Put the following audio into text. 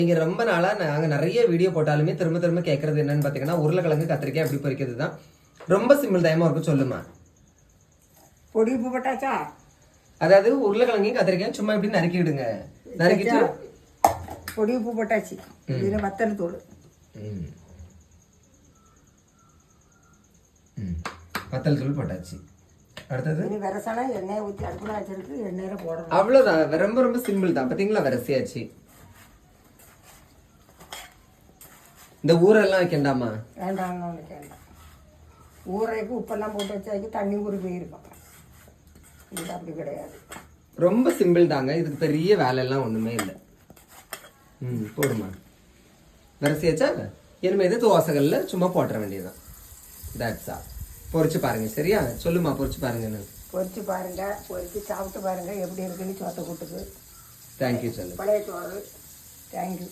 நீங்க ரொம்ப நாளா நாங்க நிறைய வீடியோ போட்டாலுமே திரும்ப திரும்ப கேட்கறது என்னன்னு பாத்தீங்கன்னா உருளைக்கிழங்கு கத்திரிக்காய் எப்படி பொரிக்கிறது தான். ரொம்ப சிம்பிள் டைமா இருக்கும். சொல்லுமா. பொடி உப்பு போட்டாச்சா? அதாவது உருளைக்கிழங்கையும் கத்திரிக்காயும் சும்மா இப்படி நறுக்கிடுங்க. நறுக்கிட்டு பொடி உப்பு போட்டாச்சு. இதுல வத்தல் தூள், வத்தல் தூள் போட்டாச்சு. அடுத்தது இனி விரசனா எண்ணெயை ஊற்றி அடுப்புல வச்சிருக்கு, எண்ணெயில போடணும். அவ்வளவுதான். ரொம்ப ரொம்ப சிம்பிள் தான். பாத்தீங்களா, விரசியாச்சு. இந்த ஊரெல்லாம் வைக்கண்டாமா? வேண்டாம்னு ஒன்று வேண்டாம். ஊரைக்கு உப்பெல்லாம் போட்டு வச்சாக்கி தண்ணி ஊறி போயிருக்கும். இது அப்படி கிடையாது. ரொம்ப சிம்பிள் தாங்க. இதுக்கு பெரிய வேலை எல்லாம் ஒண்ணுமே இல்லை. போடுமா. விரசியாச்சா? இனிமே இது தோசைகள்ல சும்மா போட்டுற வேண்டியதுதான். That's all. பொரிச்சு பாருங்க. சரியா? சொல்லுமா, பொரிச்சு பாருங்க. பொரிச்சு பாருங்க, பொரிச்சு சாப்பிட்டு பாருங்க எப்படி இருக்குன்னு. சோத்தை கூட்டுக்கு தேங்க்யூ சொல்லு. பழைய சோறு. தேங்க்யூ.